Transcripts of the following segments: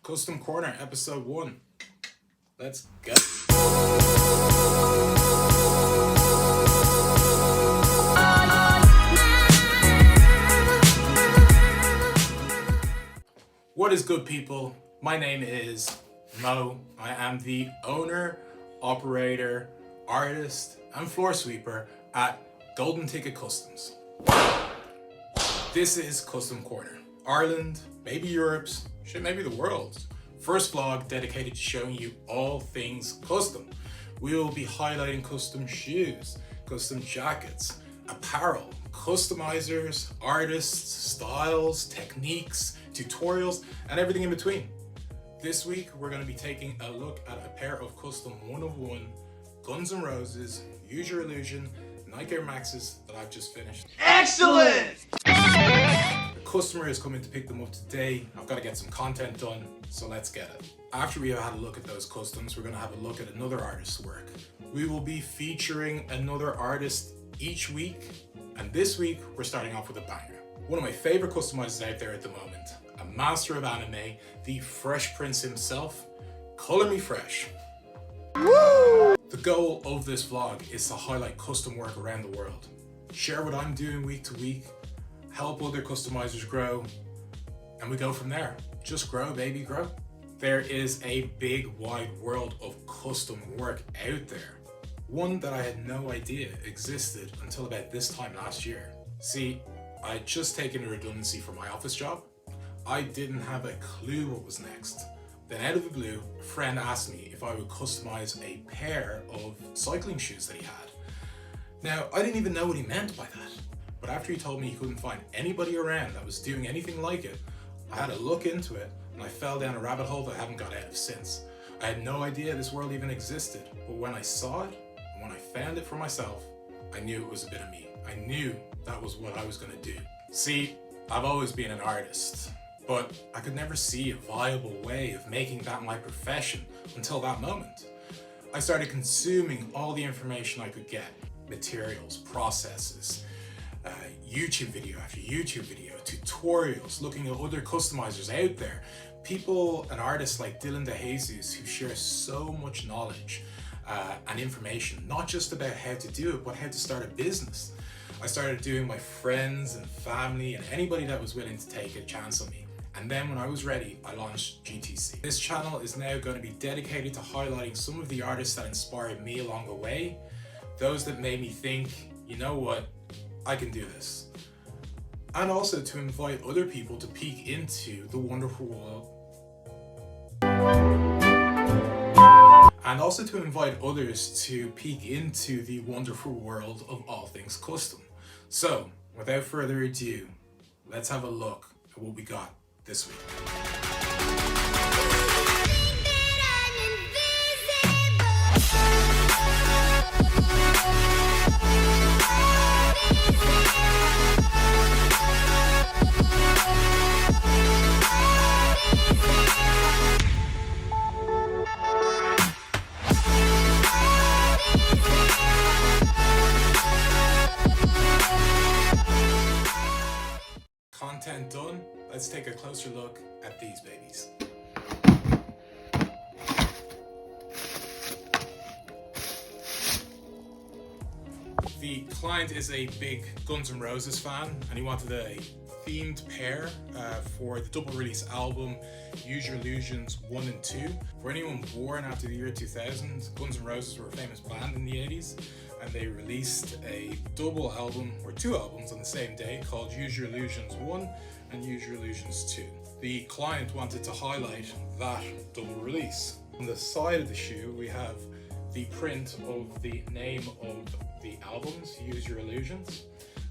Custom Corner, episode 1. Let's go. What is good, people? My name is Mo. I am the owner, operator, artist, and floor sweeper at Golden Ticket Customs. This is Custom Corner, Ireland, maybe Europe's, shit, maybe the world's first vlog dedicated to showing you all things custom. We will be highlighting custom shoes, custom jackets, apparel, customizers, artists, styles, techniques, tutorials, and everything in between. This week, we're going to be taking a look at a pair of custom 101 Guns N' Roses Use Your Illusion Nike Air Maxes that I've just finished. Excellent! The customer is coming to pick them up today. I've got to get some content done, so let's get it. After we have had a look at those customs, we're going to have a look at another artist's work. We will be featuring another artist each week, and this week we're starting off with a banger. One of my favorite customizers out there at the moment, a master of anime, the Fresh Prince himself, Color Me Fresh. Woo! The goal of this vlog is to highlight custom work around the world, share what I'm doing week to week, help other customizers grow, and we go from there. Just grow, baby, grow. There is a big wide world of custom work out there. One that I had no idea existed until about this time last year. See, I had just taken a redundancy from my office job. I didn't have a clue what was next. Then out of the blue, a friend asked me if I would customize a pair of cycling shoes that he had. Now, I didn't even know what he meant by that. But after he told me he couldn't find anybody around that was doing anything like it, I had to look into it, and I fell down a rabbit hole that I haven't got out of since. I had no idea this world even existed, but when I saw it, and when I found it for myself, I knew it was a bit of me. I knew that was what I was gonna do. See, I've always been an artist, but I could never see a viable way of making that my profession until that moment. I started consuming all the information I could get, materials, processes, YouTube video after YouTube video, tutorials, looking at other customizers out there, people and artists like Dylan DeJesus who share so much knowledge and information, not just about how to do it, but how to start a business. I started doing my friends and family and anybody that was willing to take a chance on me. And then when I was ready, I launched GTC. This channel is now going to be dedicated to highlighting some of the artists that inspired me along the way, those that made me think, you know what, I can do this. And also to invite other people to peek into the wonderful world. And also to invite others to peek into the wonderful world of all things custom. So, without further ado, let's have a look at what we got this week. Content done, let's take a closer look at these babies. The client is a big Guns N' Roses fan and he wanted a themed pair for the double release album Use Your Illusions 1 and 2. For anyone born after the year 2000, Guns N' Roses were a famous band in the 80s and they released a double album, or two albums on the same day, called Use Your Illusions 1 and Use Your Illusions 2. The client wanted to highlight that double release. On the side of the shoe we have the print of the name of the albums, Use Your Illusions,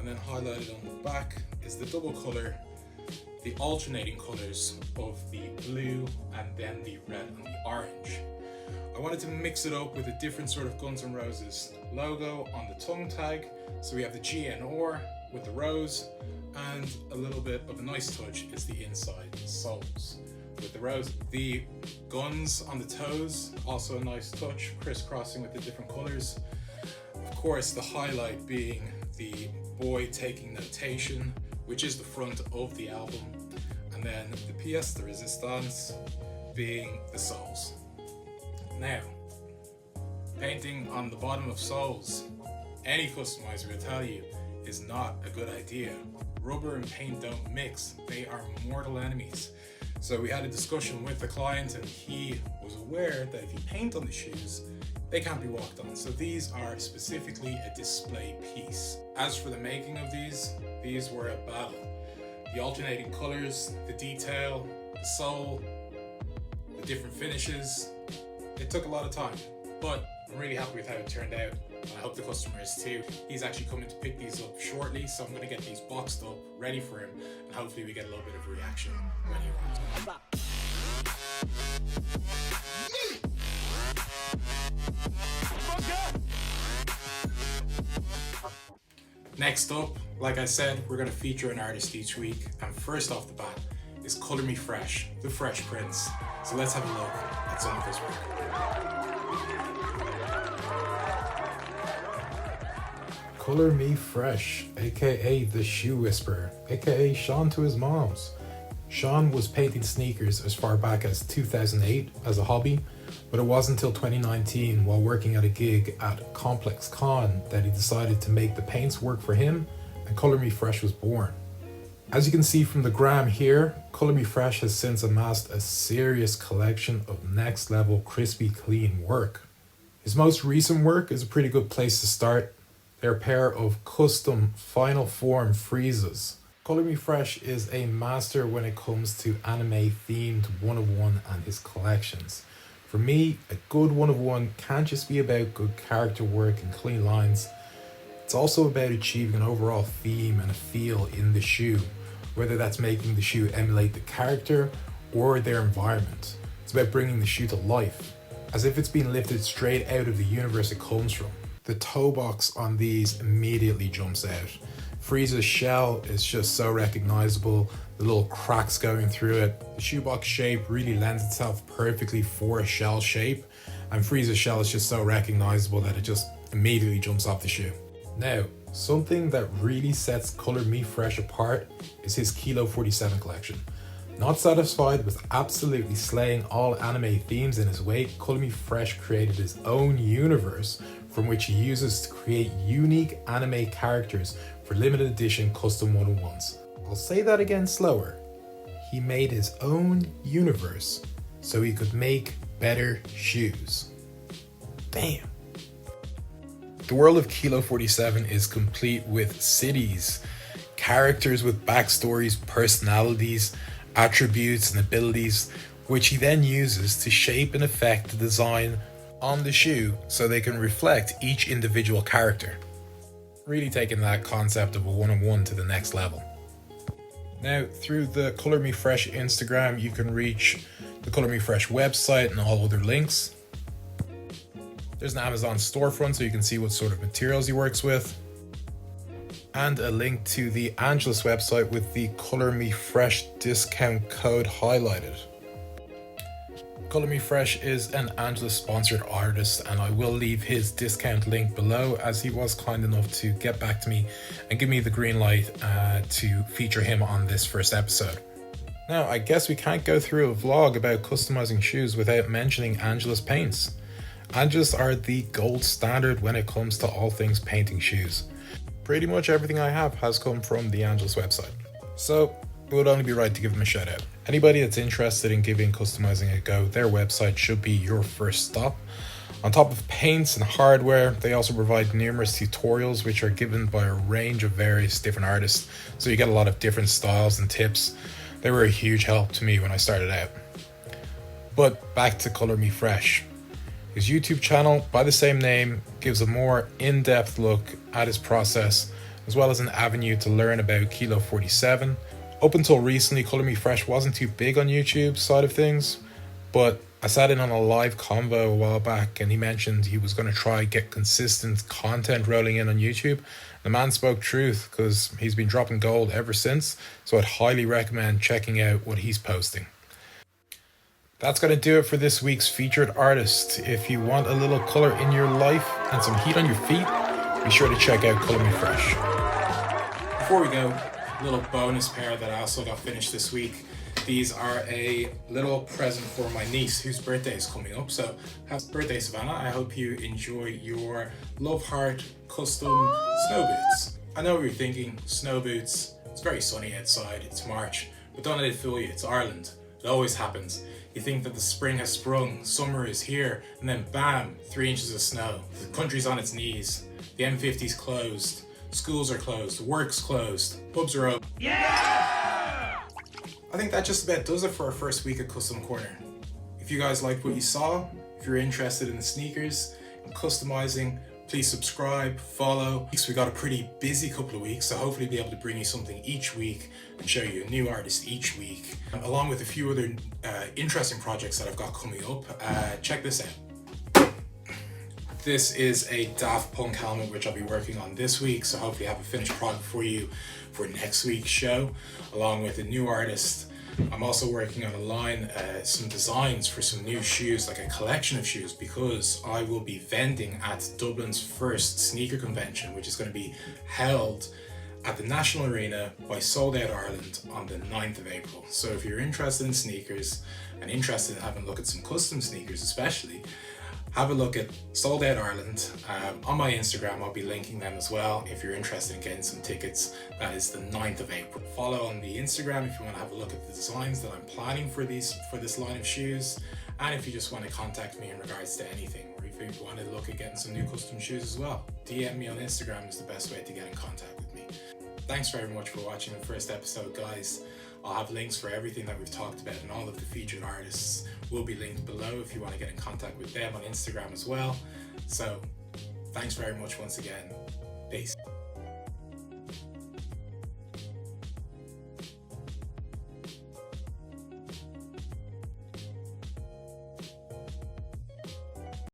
and then highlighted on the back is the double color, the alternating colors of the blue and then the red and the orange. I wanted to mix it up with a different sort of Guns N' Roses logo on the tongue tag. So we have the GNR with the rose, and a little bit of a nice touch is the inside soles with the rose. The guns on the toes, also a nice touch, crisscrossing with the different colors. Of course, the highlight being the boy taking notation, which is the front of the album. And then the pièce de résistance, being the soles. Now, painting on the bottom of soles, any customizer will tell you, is not a good idea. Rubber and paint don't mix, they are mortal enemies. So we had a discussion with the client and he was aware that if you paint on the shoes, they can't be walked on. So these are specifically a display piece. As for the making of these were a battle. The alternating colors, the detail, the sole, the different finishes, it took a lot of time, but I'm really happy with how it turned out. I hope the customer is too. He's actually coming to pick these up shortly, so I'm going to get these boxed up, ready for him, and hopefully we get a little bit of reaction when he arrives. Next up, like I said, we're going to feature an artist each week, and first off the bat is Color Me Fresh, the Fresh Prince. So let's have a look at some of his work. Color Me Fresh, aka the Shoe Whisperer, aka Sean to his moms. Sean was painting sneakers as far back as 2008 as a hobby, but it wasn't until 2019 while working at a gig at Complex Con that he decided to make the paints work for him, and Color Me Fresh was born. As you can see from the gram here, Color Me Fresh has since amassed a serious collection of next level crispy clean work. His most recent work is a pretty good place to start. They're a pair of custom final form freezes. Color Me Fresh is a master when it comes to anime themed one-of-one and his collections. For me, a good one-of-one can't just be about good character work and clean lines. It's also about achieving an overall theme and a feel in the shoe, whether that's making the shoe emulate the character or their environment. It's about bringing the shoe to life, as if it's been lifted straight out of the universe it comes from. The toe box on these immediately jumps out. Frieza's shell is just so recognizable, the little cracks going through it. The shoebox shape really lends itself perfectly for a shell shape, and Frieza's shell is just so recognizable that it just immediately jumps off the shoe. Now, something that really sets Color Me Fresh apart is his Kilo 47 collection. Not satisfied with absolutely slaying all anime themes in his wake, Color Me Fresh created his own universe from which he uses to create unique anime characters for limited edition custom one-on-ones. I'll say that again slower. He made his own universe so he could make better shoes. Damn. The world of Kilo 47 is complete with cities, characters with backstories, personalities, attributes and abilities, which he then uses to shape and affect the design on the shoe so they can reflect each individual character. Really taking that concept of a one-on-one to the next level. Now, through the Color Me Fresh Instagram, you can reach the Color Me Fresh website and all other links. There's an Amazon storefront so you can see what sort of materials he works with, and a link to the Angelus website with the Color Me Fresh discount code highlighted. Color Me Fresh is an Angelus sponsored artist, and I will leave his discount link below, as he was kind enough to get back to me and give me the green light to feature him on this first episode. Now, I guess we can't go through a vlog about customizing shoes without mentioning Angelus Paints. Angelus are the gold standard when it comes to all things painting shoes. Pretty much everything I have has come from the Angelus website, so it would only be right to give them a shout out. Anybody that's interested in giving customizing a go, their website should be your first stop. On top of paints and hardware, they also provide numerous tutorials which are given by a range of various different artists, so you get a lot of different styles and tips. They were a huge help to me when I started out. But back to Color Me Fresh. His YouTube channel, by the same name, gives a more in-depth look at his process, as well as an avenue to learn about Kilo 47. Up until recently, Color Me Fresh wasn't too big on YouTube side of things, but I sat in on a live convo a while back and he mentioned he was going to try get consistent content rolling in on YouTube. The man spoke truth, because he's been dropping gold ever since, so I'd highly recommend checking out what he's posting. That's going to do it for this week's featured artist. If you want a little color in your life and some heat on your feet, be sure to check out Color Me Fresh. Before we go, a little bonus pair that I also got finished this week. These are a little present for my niece whose birthday is coming up. So happy birthday, Savannah. I hope you enjoy your Love Heart custom snow boots. I know what you're thinking, snow boots. It's very sunny outside, it's March, but don't let it fool you, it's Ireland. It always happens. You think that the spring has sprung, summer is here, and then bam, 3 inches of snow. The country's on its knees. The M50's closed. Schools are closed. Work's closed. Pubs are open. Yeah! I think that just about does it for our first week at Custom Corner. If you guys liked what you saw, if you're interested in the sneakers and customizing, please subscribe, follow. We got a pretty busy couple of weeks, so hopefully be able to bring you something each week and show you a new artist each week, along with a few other interesting projects that I've got coming up. Check this out. This is a Daft Punk helmet which I'll be working on this week, so hopefully I have a finished product for you for next week's show, along with a new artist. I'm also working on a line, some designs for some new shoes, like a collection of shoes, because I will be vending at Dublin's first sneaker convention, which is going to be held at the National Arena by Sold Out Ireland on the 9th of April. So if you're interested in sneakers and interested in having a look at some custom sneakers especially, have a look at Sold Out Ireland. On my Instagram, I'll be linking them as well if you're interested in getting some tickets. That is the 9th of April. Follow on the Instagram if you want to have a look at the designs that I'm planning for this line of shoes. And if you just want to contact me in regards to anything, or if you want to look at getting some new custom shoes as well, DM me on Instagram is the best way to get in contact with me. Thanks very much for watching the first episode, guys. I'll have links for everything that we've talked about, and all of the featured artists will be linked below if you want to get in contact with them on Instagram as well. So thanks very much once again. Peace.